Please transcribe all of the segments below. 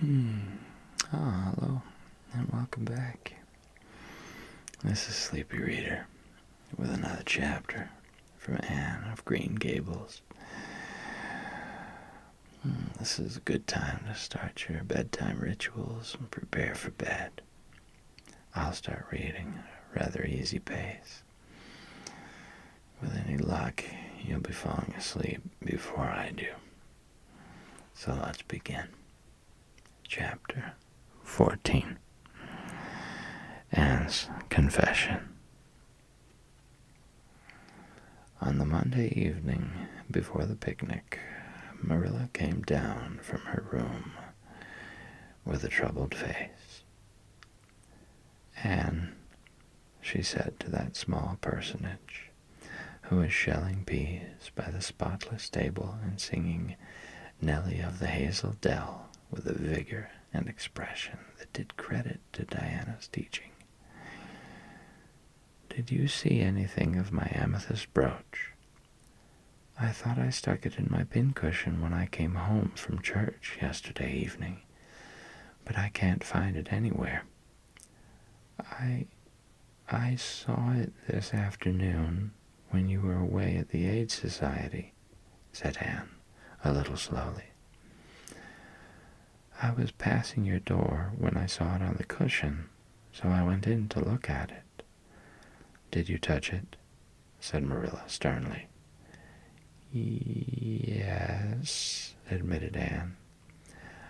Hello, and welcome back. This is Sleepy Reader with another chapter from Anne of Green Gables. This is a good time to start your bedtime rituals and prepare for bed. I'll start reading at a rather easy pace. With any luck, you'll be falling asleep before I do. So let's begin. Chapter 14. Anne's Confession. On the Monday evening before the picnic, Marilla came down from her room with a troubled face. "Anne," she said to that small personage, who was shelling peas by the spotless table and singing Nellie of the Hazel Dell with a vigor and expression that did credit to Diana's teaching. "Did you see anything of my amethyst brooch? I thought I stuck it in my pincushion when I came home from church yesterday evening, but I can't find it anywhere. I saw it this afternoon when you were away at the Aid Society," said Anne, a little slowly. "I was passing your door when I saw it on the cushion, so I went in to look at it." "Did you touch it?" said Marilla sternly. "Yes," admitted Anne.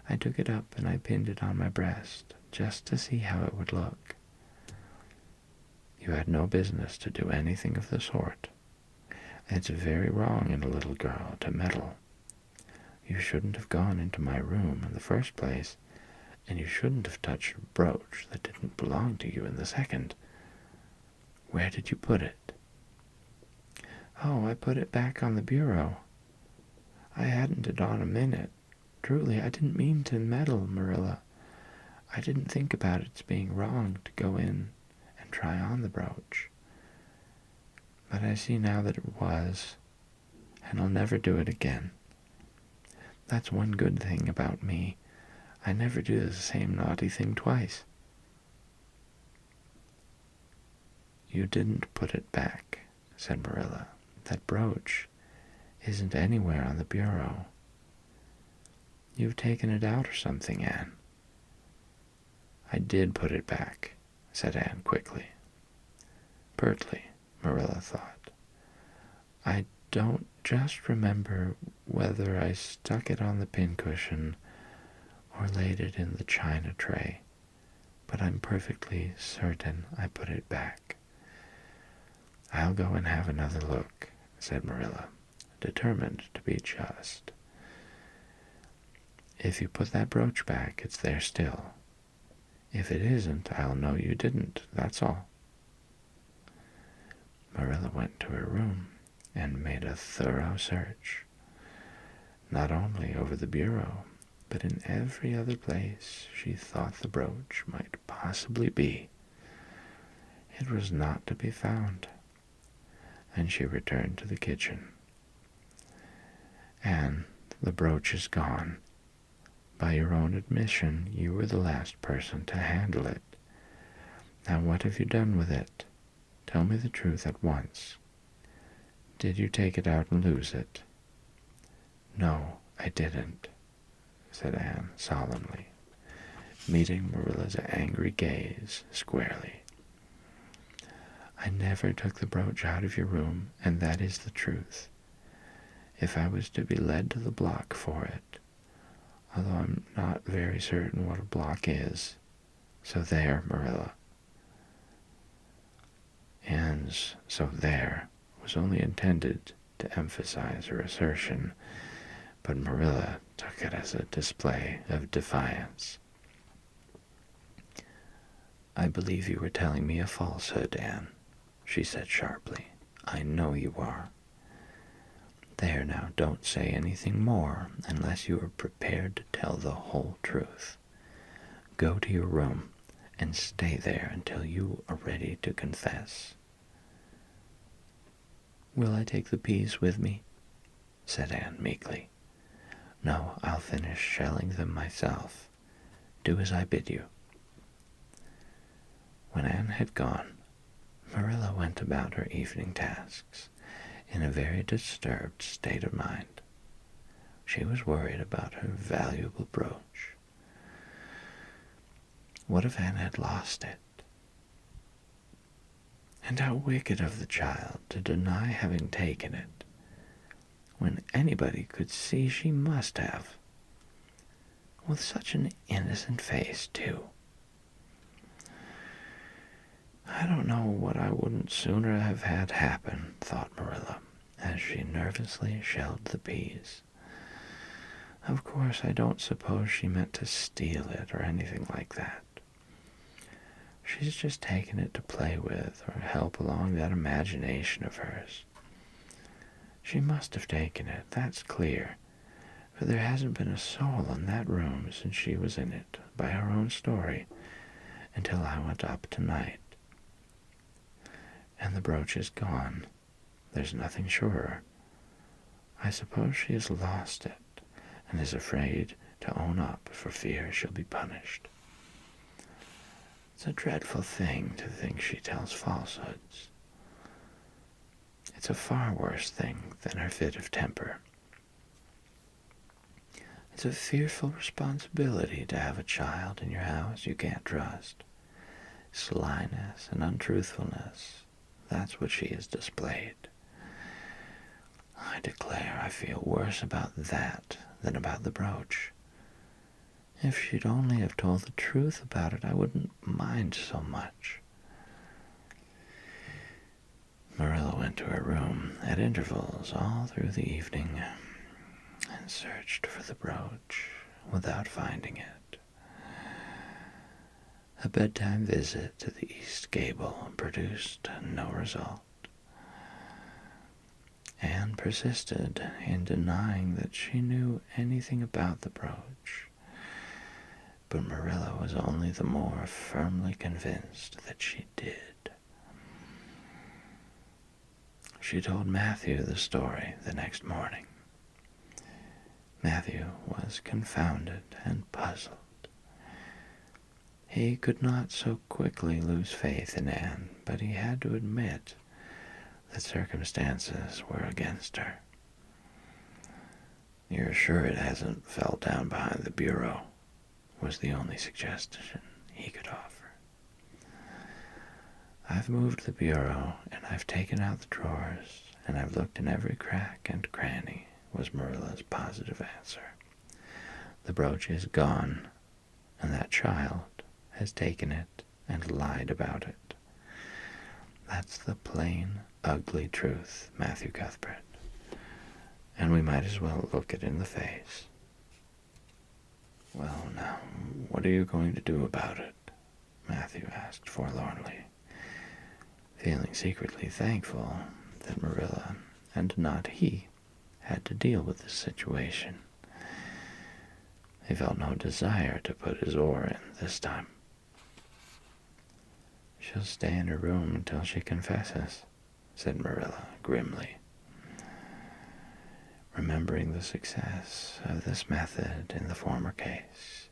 "I took it up and I pinned it on my breast, just to see how it would look." "You had no business to do anything of the sort. It's very wrong in a little girl to meddle. You shouldn't have gone into my room in the first place, and you shouldn't have touched a brooch that didn't belong to you in the second. Where did you put it?" "Oh, I put it back on the bureau. I hadn't it on a minute. Truly, I didn't mean to meddle, Marilla. I didn't think about its being wrong to go in and try on the brooch. But I see now that it was, and I'll never do it again. That's one good thing about me. I never do the same naughty thing twice." "You didn't put it back," said Marilla. "That brooch isn't anywhere on the bureau. You've taken it out or something, Anne." "I did put it back," said Anne quickly. Pertly, Marilla thought. "I don't just remember whether I stuck it on the pincushion or laid it in the china tray, but I'm perfectly certain I put it back." "I'll go and have another look," said Marilla, determined to be just. "If you put that brooch back, it's there still. If it isn't, I'll know you didn't, that's all." Marilla went to her room and made a thorough search, not only over the bureau, but in every other place she thought the brooch might possibly be. It was not to be found, and she returned to the kitchen. "Anne, the brooch is gone. By your own admission, you were the last person to handle it. Now what have you done with it? Tell me the truth at once. Did you take it out and lose it?" "No, I didn't," said Anne solemnly, meeting Marilla's angry gaze squarely. "I never took the brooch out of your room, and that is the truth. If I was to be led to the block for it, although I'm not very certain what a block is, so there, Marilla." Anne's "so there" was only intended to emphasize her assertion, but Marilla took it as a display of defiance. "I believe you were telling me a falsehood, Anne," she said sharply. "I know you are. There now, don't say anything more unless you are prepared to tell the whole truth. Go to your room and stay there until you are ready to confess." "Will I take the peas with me?" said Anne meekly. "No, I'll finish shelling them myself, Do as I bid you." When Anne had gone, Marilla went about her evening tasks in a very disturbed state of mind. She was worried about her valuable brooch. What if Anne had lost it? And how wicked of the child to deny having taken it, when anybody could see she must have. With such an innocent face, too. I don't know what I wouldn't sooner have had happen, thought Marilla, as she nervously shelled the peas. Of course, I don't suppose she meant to steal it or anything like that. She's just taken it to play with or help along that imagination of hers. She must have taken it, that's clear, for there hasn't been a soul in that room since she was in it, by her own story, until I went up tonight. And the brooch is gone. There's nothing surer. I suppose she has lost it, and is afraid to own up for fear she'll be punished. It's a dreadful thing to think she tells falsehoods. It's a far worse thing than her fit of temper. It's a fearful responsibility to have a child in your house you can't trust. Slyness and untruthfulness, that's what she has displayed. I declare I feel worse about that than about the brooch. If she'd only have told the truth about it, I wouldn't mind so much. Marilla went to her room at intervals all through the evening and searched for the brooch without finding it. A bedtime visit to the east gable produced no result. Anne persisted in denying that she knew anything about the brooch, but Marilla was only the more firmly convinced that she did. She told Matthew the story the next morning. Matthew was confounded and puzzled. He could not so quickly lose faith in Anne, but he had to admit that circumstances were against her. "You're sure it hasn't fell down behind the bureau?" was the only suggestion he could offer. "I've moved the bureau, and I've taken out the drawers, and I've looked in every crack and cranny," was Marilla's positive answer. "The brooch is gone, and that child has taken it and lied about it. That's the plain, ugly truth, Matthew Cuthbert, and we might as well look it in the face." "Well, now, what are you going to do about it?" Matthew asked forlornly, feeling secretly thankful that Marilla, and not he, had to deal with this situation. He felt no desire to put his oar in this time. "She'll stay in her room until she confesses," said Marilla grimly, remembering the success of this method in the former case.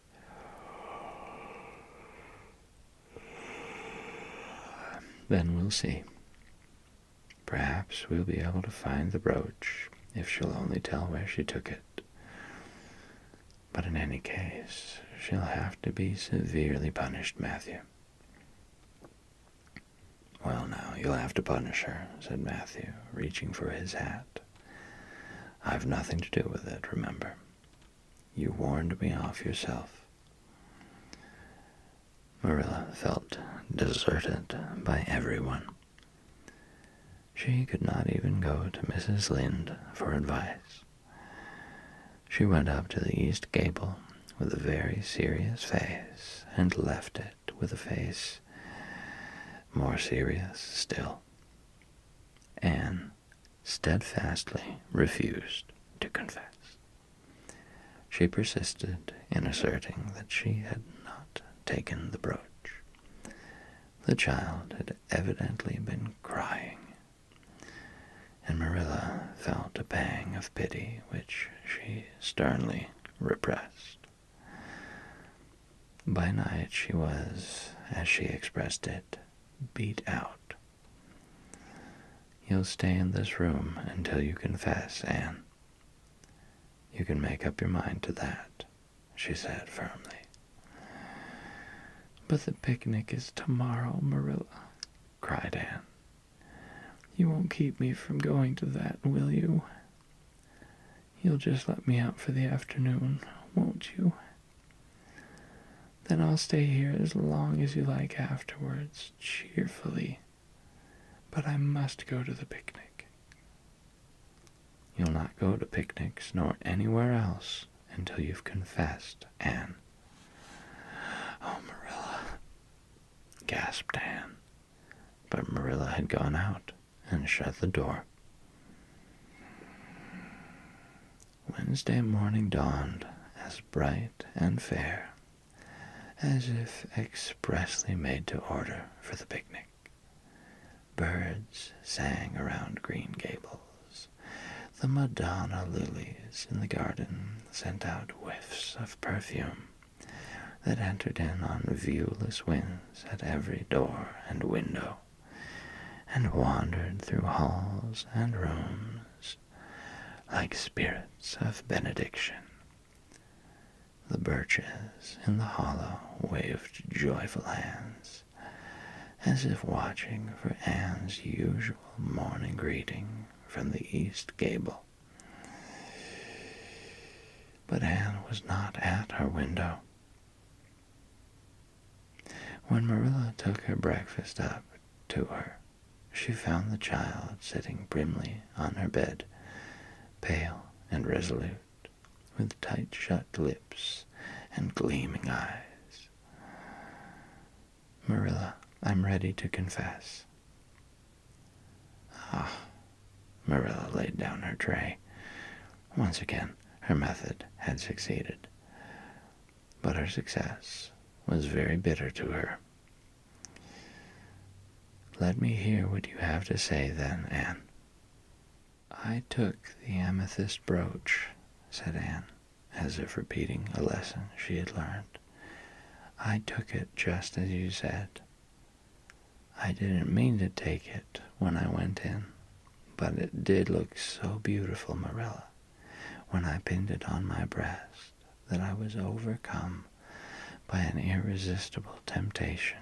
"Then we'll see. Perhaps we'll be able to find the brooch if she'll only tell where she took it. But in any case, she'll have to be severely punished, Matthew." "Well, now, you'll have to punish her," said Matthew, reaching for his hat. "I've nothing to do with it, remember. You warned me off yourself." Marilla felt deserted by everyone. She could not even go to Mrs. Lynde for advice. She went up to the east gable with a very serious face and left it with a face more serious still. Anne steadfastly refused to confess. She persisted in asserting that she had not taken the brooch. The child had evidently been crying, and Marilla felt a pang of pity which she sternly repressed. By night she was, as she expressed it, beat out. "You'll stay in this room until you confess, Anne. You can make up your mind to that," she said firmly. "But the picnic is tomorrow, Marilla," cried Anne. "You won't keep me from going to that, will you? You'll just let me out for the afternoon, won't you? Then I'll stay here as long as you like afterwards, cheerfully. But I must go to the picnic." "You'll not go to picnics nor anywhere else until you've confessed, Anne." "Oh, Marilla," gasped Anne. But Marilla had gone out and shut the door. Wednesday morning dawned as bright and fair as if expressly made to order for the picnic. Birds sang around Green Gables. The Madonna lilies in the garden sent out whiffs of perfume that entered in on viewless winds at every door and window, and wandered through halls and rooms like spirits of benediction. The birches in the hollow waved joyful hands, as if watching for Anne's usual morning greeting from the east gable. But Anne was not at her window. When Marilla took her breakfast up to her, she found the child sitting primly on her bed, pale and resolute, with tight-shut lips and gleaming eyes. "Marilla, I'm ready to confess." "Ah." Marilla laid down her tray. Once again, her method had succeeded. But her success was very bitter to her. "Let me hear what you have to say, then, Anne." "I took the amethyst brooch," said Anne, as if repeating a lesson she had learned. "I took it just as you said. I didn't mean to take it when I went in, but it did look so beautiful, Marilla, when I pinned it on my breast, that I was overcome by an irresistible temptation.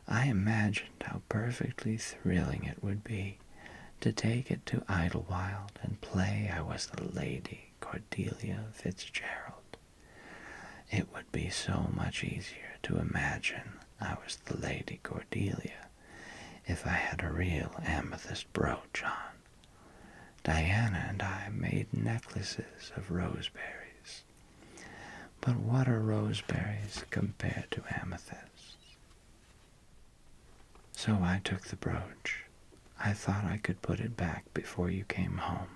I imagined how perfectly thrilling it would be to take it to Idlewild and play I was the Lady Cordelia Fitzgerald. It would be so much easier to imagine I was the Lady Cordelia if I had a real amethyst brooch on. Diana and I made necklaces of roseberries. But what are roseberries compared to amethysts? So I took the brooch. I thought I could put it back before you came home.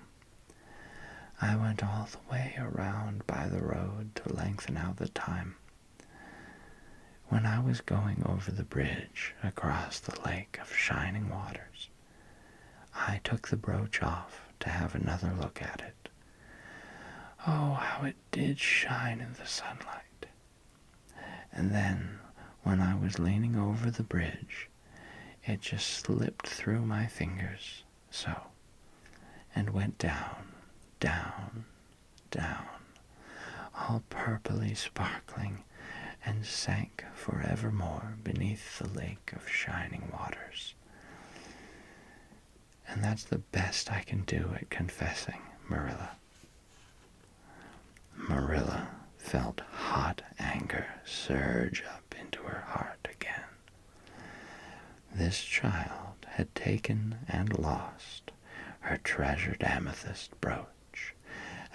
I went all the way around by the road to lengthen out the time. When I was going over the bridge across the lake of shining waters, I took the brooch off to have another look at it. Oh, how it did shine in the sunlight. And then, when I was leaning over the bridge, it just slipped through my fingers, so, and went down, down, down, all purpley sparkling, and sank forevermore beneath the lake of shining waters. And that's the best I can do at confessing, Marilla." Marilla felt hot anger surge up into her heart again. This child had taken and lost her treasured amethyst brooch,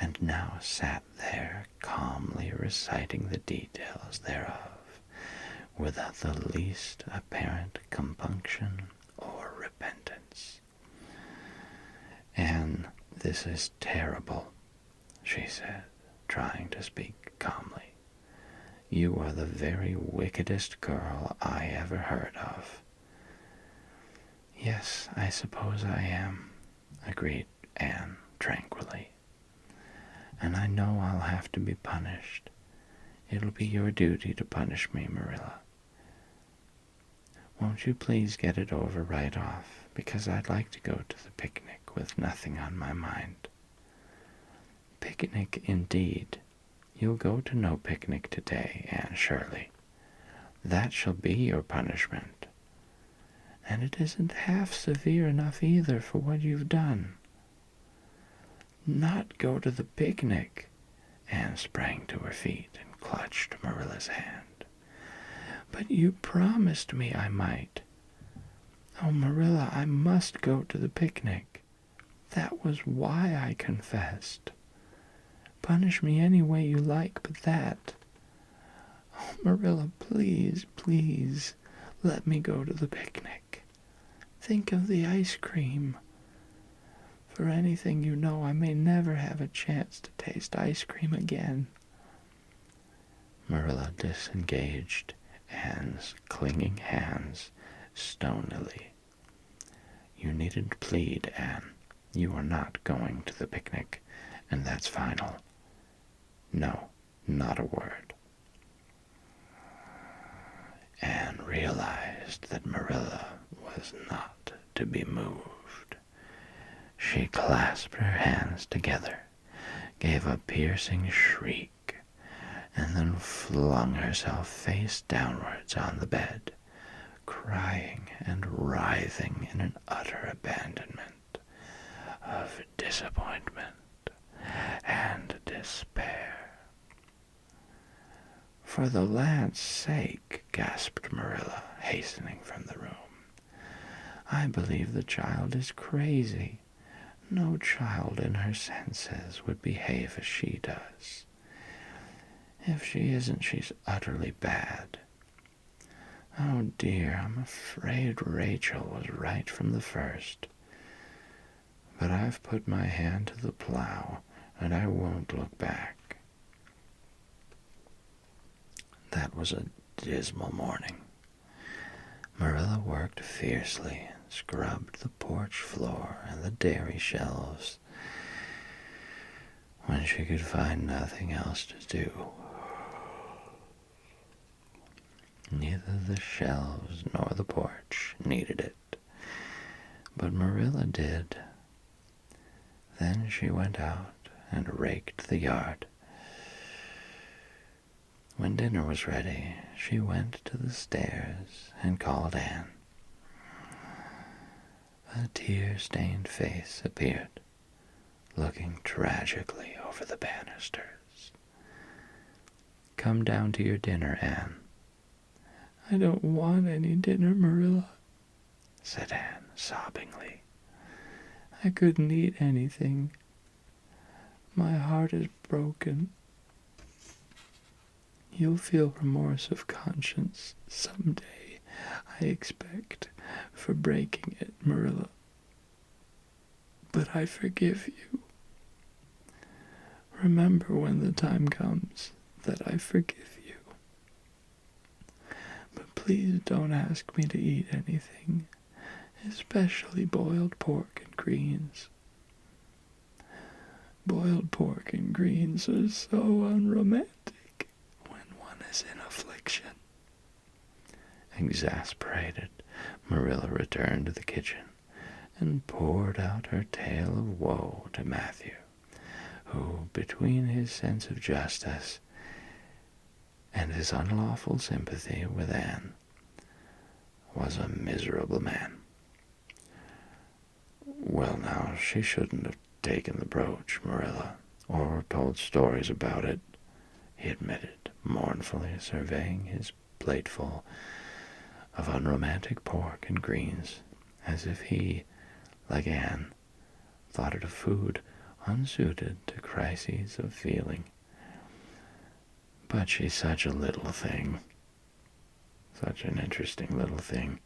and now sat there calmly reciting the details thereof, without the least apparent compunction or repentance. "And this is terrible," she said, trying to speak calmly. "You are the very wickedest girl I ever heard of." "Yes, I suppose I am," agreed Anne tranquilly. "And I know I'll have to be punished. It'll be your duty to punish me, Marilla. Won't you please get it over right off, because I'd like to go to the picnic with nothing on my mind. Picnic indeed. You'll go to no picnic today, Anne Shirley. That shall be your punishment. And it isn't half severe enough either for what you've done. Not go to the picnic. Anne sprang to her feet and clutched Marilla's hand. But you promised me I might. Oh, Marilla, I must go to the picnic. That was why I confessed. Punish me any way you like but that. Oh, Marilla, please, please, let me go to the picnic. Think of the ice cream. For anything you know, I may never have a chance to taste ice cream again. Marilla disengaged Anne's clinging hands stonily. You needn't plead, Anne. You are not going to the picnic, and that's final. No, not a word. Anne realized that Marilla was not to be moved. She clasped her hands together, gave a piercing shriek, and then flung herself face downwards on the bed, crying and writhing in an utter abandonment of disappointment and despair. For the lad's sake, gasped Marilla, hastening from the room. I believe the child is crazy. No child in her senses would behave as she does. If she isn't, she's utterly bad. Oh dear, I'm afraid Rachel was right from the first. But I've put my hand to the plow, and I won't look back. That was a dismal morning. Marilla worked fiercely and scrubbed the porch floor and the dairy shelves when she could find nothing else to do. Neither the shelves nor the porch needed it, but Marilla did. Then she went out and raked the yard. When dinner was ready, she went to the stairs and called Anne. A tear-stained face appeared, looking tragically over the banisters. Come down to your dinner, Anne. I don't want any dinner, Marilla, said Anne sobbingly. I couldn't eat anything. My heart is broken. You'll feel remorse of conscience someday, I expect, for breaking it, Marilla. But I forgive you. Remember when the time comes that I forgive you. But please don't ask me to eat anything, especially boiled pork and greens. Boiled pork and greens are so unromantic when one is in affliction. Exasperated, Marilla returned to the kitchen and poured out her tale of woe to Matthew, who, between his sense of justice and his unlawful sympathy with Anne, was a miserable man. Well, now, she shouldn't have taken the brooch, Marilla, or told stories about it, he admitted, mournfully surveying his plateful of unromantic pork and greens, as if he, like Anne, thought it a food unsuited to crises of feeling. But she's such a little thing, such an interesting little thing.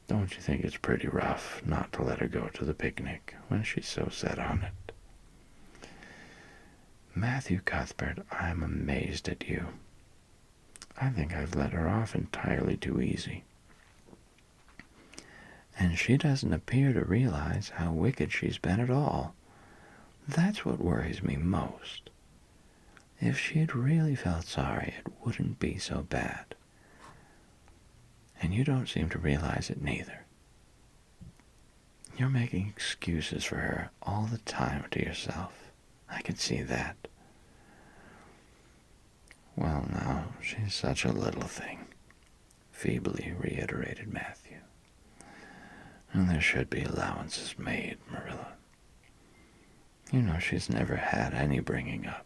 Don't you think it's pretty rough not to let her go to the picnic when she's so set on it? Matthew Cuthbert, I'm amazed at you. I think I've let her off entirely too easy. And she doesn't appear to realize how wicked she's been at all. That's what worries me most. If she had really felt sorry, it wouldn't be so bad. And you don't seem to realize it neither. You're making excuses for her all the time to yourself. I can see that. Well, now, she's such a little thing, feebly reiterated Matthew. And there should be allowances made, Marilla. You know she's never had any bringing up.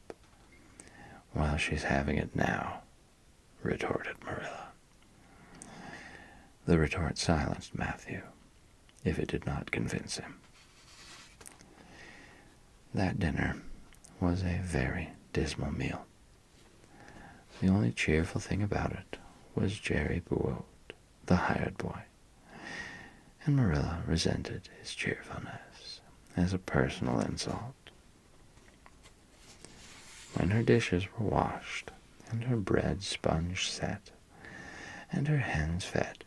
Well, she's having it now, retorted Marilla. The retort silenced Matthew, if it did not convince him. That dinner was a very dismal meal. The only cheerful thing about it was Jerry Buote, the hired boy, and Marilla resented his cheerfulness as a personal insult. When her dishes were washed, and her bread sponge set, and her hens fed,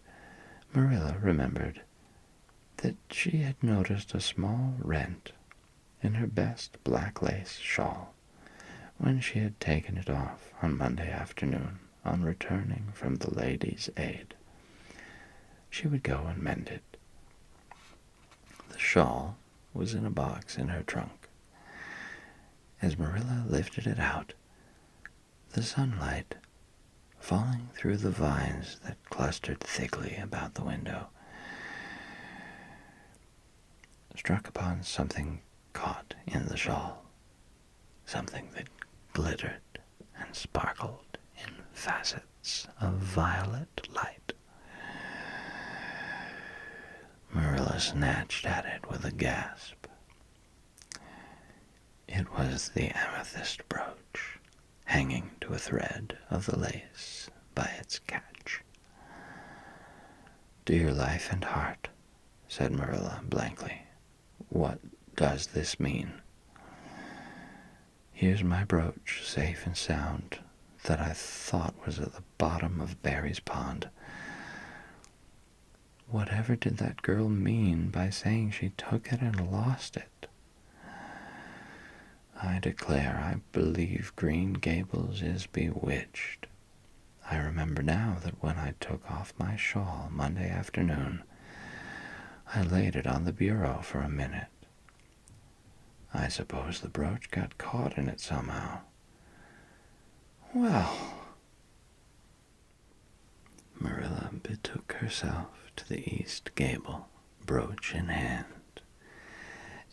Marilla remembered that she had noticed a small rent in her best black lace shawl when she had taken it off on Monday afternoon on returning from the Ladies' Aid. She would go and mend it. The shawl was in a box in her trunk. As Marilla lifted it out, the sunlight, falling through the vines that clustered thickly about the window, struck upon something caught in the shawl, something that glittered and sparkled in facets of violet light. Marilla snatched at it with a gasp. It was the amethyst brooch, hanging to a thread of the lace by its catch. "Dear life and heart," said Marilla blankly, "what does this mean? Here's my brooch, safe and sound, that I thought was at the bottom of Barry's pond. Whatever did that girl mean by saying she took it and lost it? I declare I believe Green Gables is bewitched. I remember now that when I took off my shawl Monday afternoon, I laid it on the bureau for a minute. I suppose the brooch got caught in it somehow. Well..." Marilla betook herself to the east gable, brooch in hand.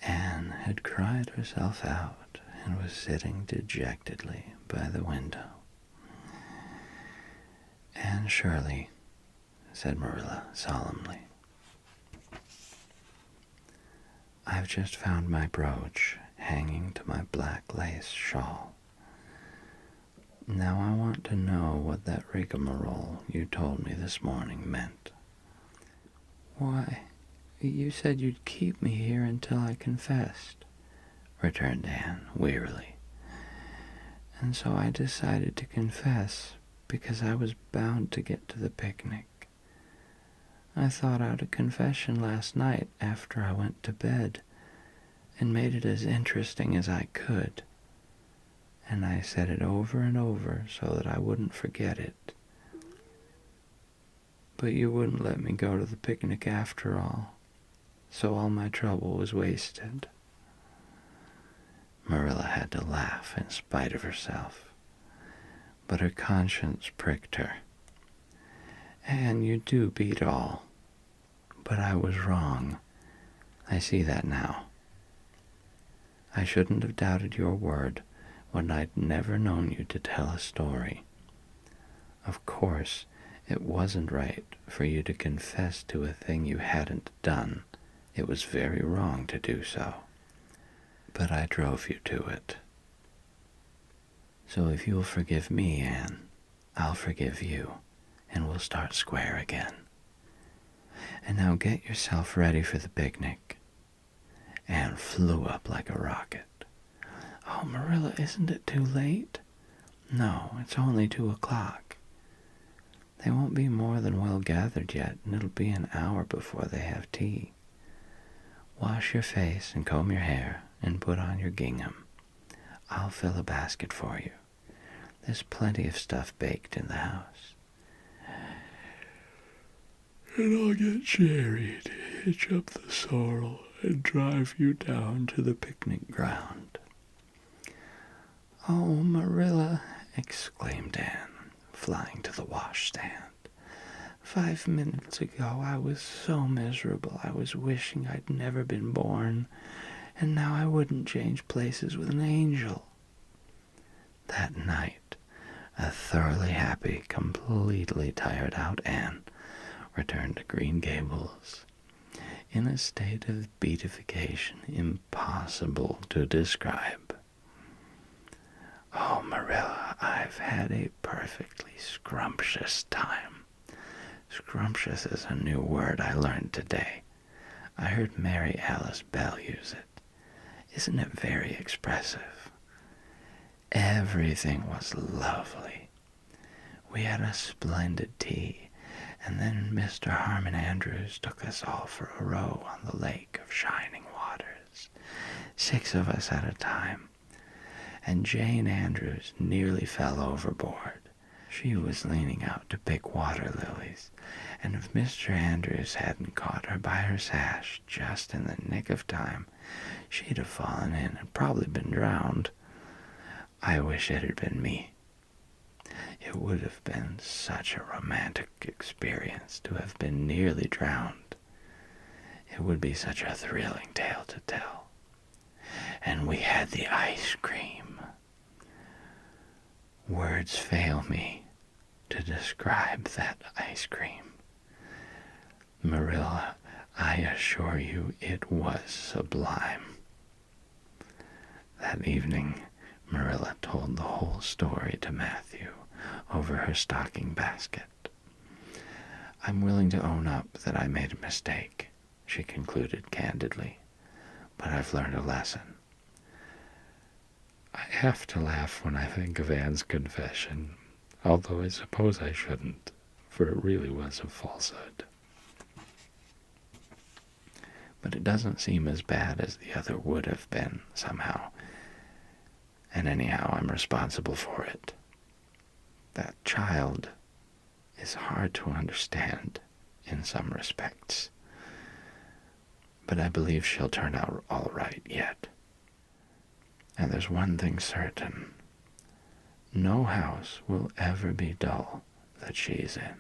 Anne had cried herself out and was sitting dejectedly by the window. "Anne Shirley," said Marilla solemnly, "I've just found my brooch hanging to my black lace shawl. Now I want to know what that rigmarole you told me this morning meant." "Why, you said you'd keep me here until I confessed," returned Anne wearily. "And so I decided to confess because I was bound to get to the picnic. I thought out a confession last night after I went to bed and made it as interesting as I could. And I said it over and over so that I wouldn't forget it. But you wouldn't let me go to the picnic after all, so all my trouble was wasted." Marilla had to laugh in spite of herself, but her conscience pricked her. "And you do beat all. But I was wrong. I see that now. I shouldn't have doubted your word when I'd never known you to tell a story. Of course, it wasn't right for you to confess to a thing you hadn't done. It was very wrong to do so. But I drove you to it. So if you'll forgive me, Anne, I'll forgive you, and we'll start square again. And now get yourself ready for the picnic." Anne flew up like a rocket. "Oh, Marilla, isn't it too late?" "No, it's only 2:00. They won't be more than well gathered yet, and it'll be an hour before they have tea. Wash your face and comb your hair and put on your gingham. I'll fill a basket for you. There's plenty of stuff baked in the house. And I'll get Jerry to hitch up the sorrel and drive you down to the picnic ground." "Oh, Marilla," exclaimed Anne, flying to the washstand. "5 minutes ago I was so miserable I was wishing I'd never been born, and now I wouldn't change places with an angel." That night, a thoroughly happy, completely tired out Anne returned to Green Gables in a state of beatification impossible to describe. "Oh, Marilla, I've had a perfectly scrumptious time." Scrumptious is a new word I learned today. I heard Mary Alice Bell use it. Isn't it very expressive? Everything was lovely. We had a splendid tea, and then Mr. Harmon Andrews took us all for a row on the lake of shining waters, 6 of us at a time, and Jane Andrews nearly fell overboard. She was leaning out to pick water lilies, and if Mr. Andrews hadn't caught her by her sash just in the nick of time, she'd have fallen in and probably been drowned. I wish it had been me. It would have been such a romantic experience to have been nearly drowned. It would be such a thrilling tale to tell. And we had the ice cream. Words fail me to describe that ice cream. Marilla, I assure you it was sublime. That evening, Marilla told the whole story to Matthew over her stocking basket. "I'm willing to own up that I made a mistake," she concluded candidly, "but I've learned a lesson. I have to laugh when I think of Anne's confession, although I suppose I shouldn't, for it really was a falsehood. But it doesn't seem as bad as the other would have been, somehow. And anyhow, I'm responsible for it. That child is hard to understand in some respects, but I believe she'll turn out all right yet. And there's one thing certain. No house will ever be dull that she's in."